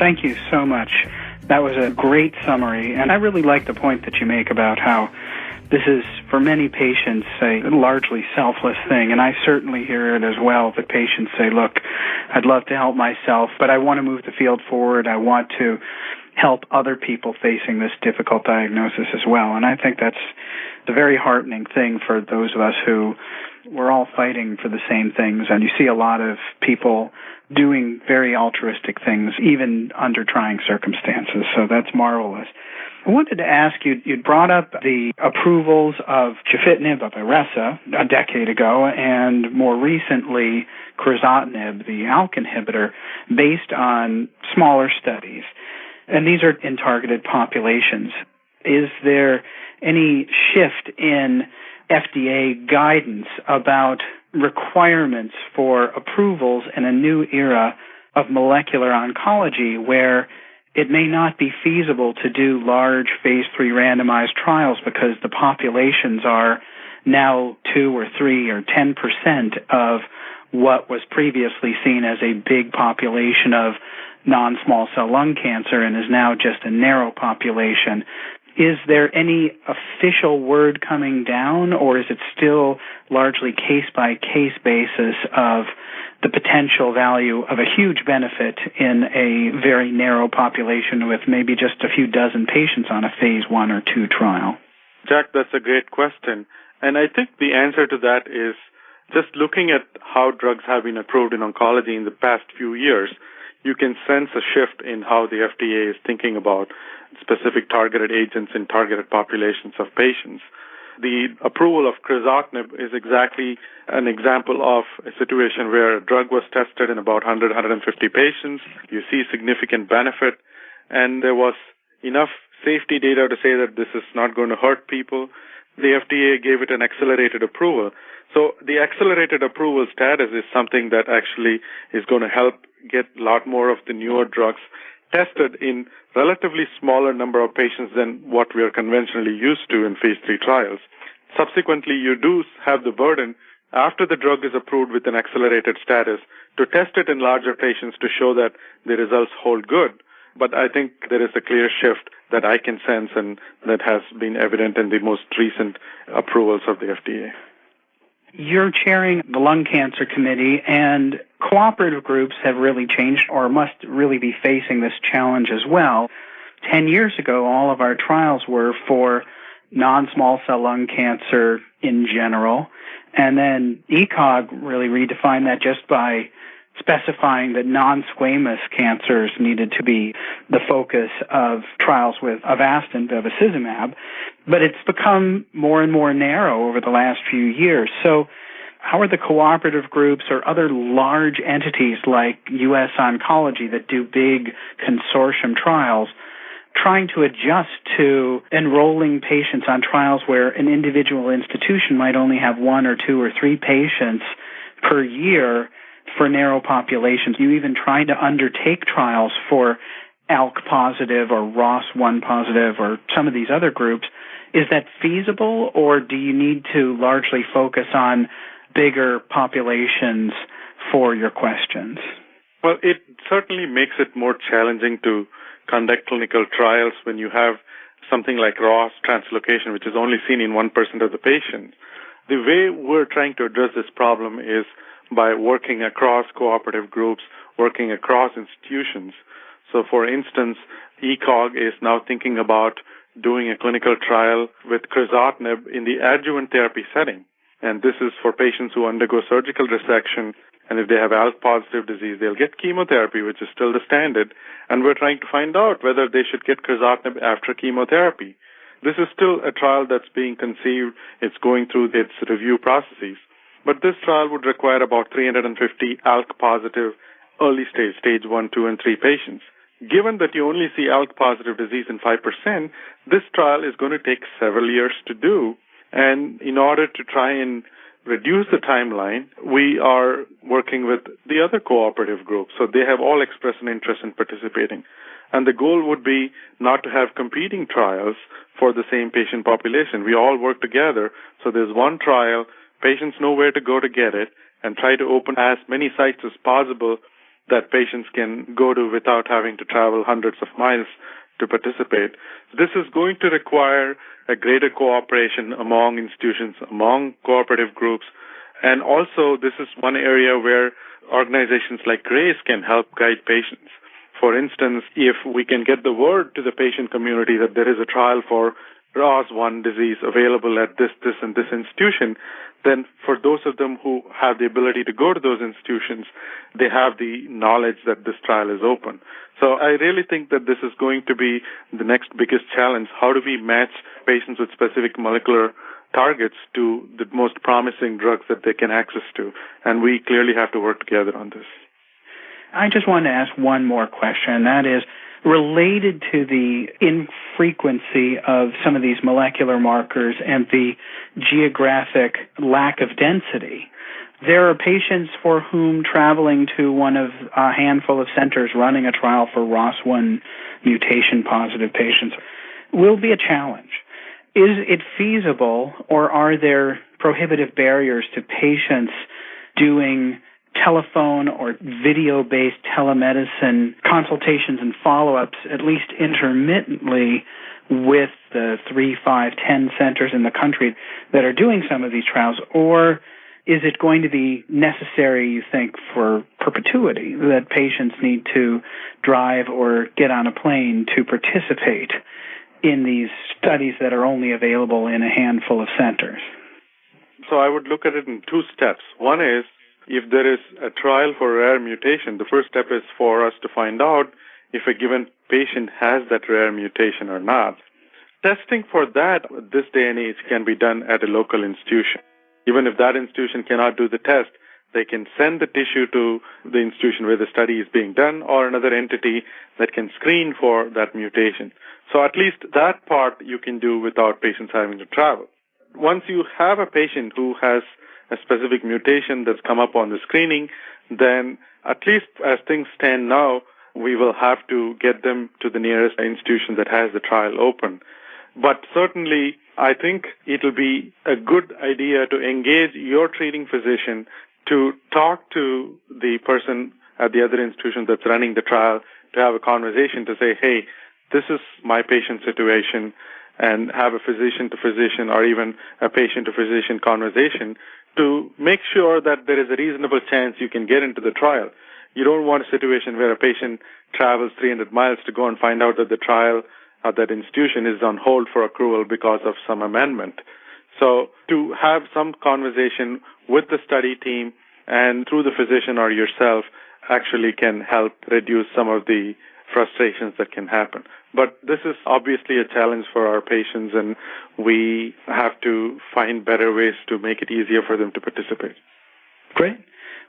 Thank you so much. That was a great summary, and I really like the point that you make about how this is, for many patients, a largely selfless thing, and I certainly hear it as well, that patients say, look, I'd love to help myself, but I want to move the field forward. I want to help other people facing this difficult diagnosis as well, and I think that's the very heartening thing for those of us who we're all fighting for the same things, and you see a lot of people doing very altruistic things, even under trying circumstances, so that's marvelous. I wanted to ask you, you brought up the approvals of gefitinib, of Iressa, a decade ago, and more recently crizotinib, the ALK inhibitor, based on smaller studies. And these are in targeted populations. Is there any shift in FDA guidance about requirements for approvals in a new era of molecular oncology where it may not be feasible to do large phase 3 randomized trials because the populations are now 2 or 3 or 10% of what was previously seen as a big population of non-small cell lung cancer and is now just a narrow population? Is there any official word coming down, or is it still largely case-by-case basis of the potential value of a huge benefit in a very narrow population with maybe just a few dozen patients on a phase 1 or 2 trial? Jack, that's a great question. And I think the answer to that is just looking at how drugs have been approved in oncology in the past few years, you can sense a shift in how the FDA is thinking about specific targeted agents in targeted populations of patients. The approval of crizotinib is exactly an example of a situation where a drug was tested in about 100, 150 patients. You see significant benefit, and there was enough safety data to say that this is not going to hurt people. The FDA gave it an accelerated approval. So the accelerated approval status is something that actually is going to help get a lot more of the newer drugs tested in relatively smaller number of patients than what we are conventionally used to in phase 3 trials. Subsequently, you do have the burden, after the drug is approved with an accelerated status, to test it in larger patients to show that the results hold good. But I think there is a clear shift that I can sense and that has been evident in the most recent approvals of the FDA. You're chairing the Lung Cancer Committee, and cooperative groups have really changed or must really be facing this challenge as well. 10 years ago, all of our trials were for non-small cell lung cancer in general, and then ECOG really redefined that just by specifying that non-squamous cancers needed to be the focus of trials with Avastin, bevacizumab, but it's become more and more narrow over the last few years. So how are the cooperative groups or other large entities like U.S. Oncology that do big consortium trials trying to adjust to enrolling patients on trials where an individual institution might only have 1 or 2 or 3 patients per year for narrow populations? You even trying to undertake trials for ALK positive or ROS1 positive or some of these other groups. Is that feasible, or do you need to largely focus on bigger populations for your questions? Well, it certainly makes it more challenging to conduct clinical trials when you have something like ROS translocation, which is only seen in 1% of the patients. The way we're trying to address this problem is by working across cooperative groups, working across institutions. So, for instance, ECOG is now thinking about doing a clinical trial with crizotinib in the adjuvant therapy setting. And this is for patients who undergo surgical resection, and if they have ALK-positive disease, they'll get chemotherapy, which is still the standard, and we're trying to find out whether they should get crizotinib after chemotherapy. This is still a trial that's being conceived. It's going through its review processes. But this trial would require about 350 ALK-positive early stage, stage 1, 2, and 3 patients. Given that you only see ALK-positive disease in 5%, this trial is going to take several years to do. And in order to try and reduce the timeline, we are working with the other cooperative groups. So they have all expressed an interest in participating. And the goal would be not to have competing trials for the same patient population. We all work together. So there's one trial, patients know where to go to get it, and try to open as many sites as possible that patients can go to without having to travel hundreds of miles to participate. This is going to require a greater cooperation among institutions, among cooperative groups, and also this is one area where organizations like GRACE can help guide patients. For instance, if we can get the word to the patient community that there is a trial for ROS1 disease available at this, and this institution, then for those of them who have the ability to go to those institutions, they have the knowledge that this trial is open. So I really think that this is going to be the next biggest challenge. How do we match patients with specific molecular targets to the most promising drugs that they can access to? And we clearly have to work together on this. I just wanted to ask one more question, and that is related to the infrequency of some of these molecular markers and the geographic lack of density. There are patients for whom traveling to one of a handful of centers running a trial for ROS1 mutation-positive patients will be a challenge. Is it feasible, or are there prohibitive barriers to patients doing telephone or video-based telemedicine consultations and follow-ups, at least intermittently, with the 3, 5, 10 centers in the country that are doing some of these trials? Or is it going to be necessary, you think, for perpetuity, that patients need to drive or get on a plane to participate in these studies that are only available in a handful of centers? So I would look at it in two steps. One is, if there is a trial for rare mutation, the first step is for us to find out if a given patient has that rare mutation or not. Testing for that, this day and age, can be done at a local institution. Even if that institution cannot do the test, they can send the tissue to the institution where the study is being done, or another entity that can screen for that mutation. So at least that part you can do without patients having to travel. Once you have a patient who has a specific mutation that's come up on the screening, then at least as things stand now, we will have to get them to the nearest institution that has the trial open. But certainly, I think it'll be a good idea to engage your treating physician to talk to the person at the other institution that's running the trial, to have a conversation to say, hey, this is my patient situation, and have a physician-to-physician or even a patient-to-physician conversation to make sure that there is a reasonable chance you can get into the trial. You don't want a situation where a patient travels 300 miles to go and find out that the trial at that institution is on hold for accrual because of some amendment. So to have some conversation with the study team and through the physician or yourself actually can help reduce some of the frustrations that can happen. But this is obviously a challenge for our patients, and we have to find better ways to make it easier for them to participate. Great.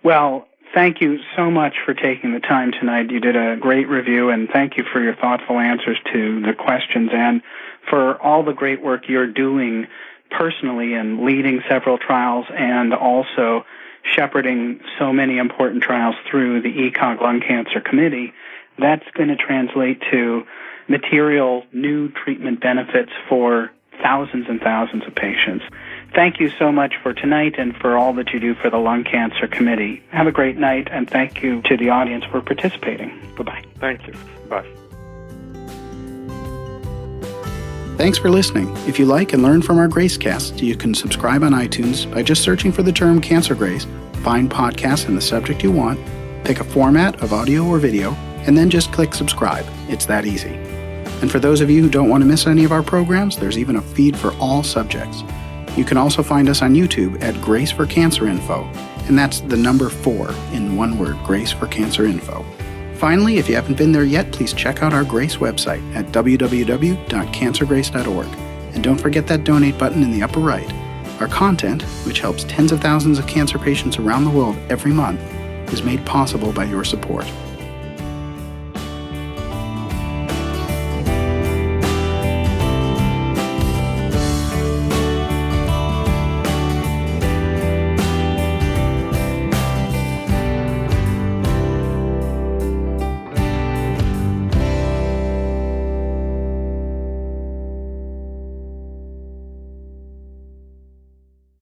Well, thank you so much for taking the time tonight. You did a great review, and thank you for your thoughtful answers to the questions and for all the great work you're doing personally in leading several trials and also shepherding so many important trials through the ECOG Lung Cancer Committee. That's going to translate to material new treatment benefits for thousands and thousands of patients. Thank you so much for tonight and for all that you do for the Lung Cancer Committee. Have a great night, and thank you to the audience for participating. Bye-bye. Thank you. Bye. Thanks for listening. If you like and learn from our GRACEcast, you can subscribe on iTunes by just searching for the term Cancer Grace, find podcasts in the subject you want, pick a format of audio or video, and then just click subscribe. It's that easy. And for those of you who don't want to miss any of our programs, there's even a feed for all subjects. You can also find us on YouTube at Grace for Cancer Info, and that's the number 4 in one word, Grace for Cancer Info. Finally, if you haven't been there yet, please check out our GRACE website at www.cancergrace.org. And don't forget that donate button in the upper right. Our content, which helps tens of thousands of cancer patients around the world every month, is made possible by your support.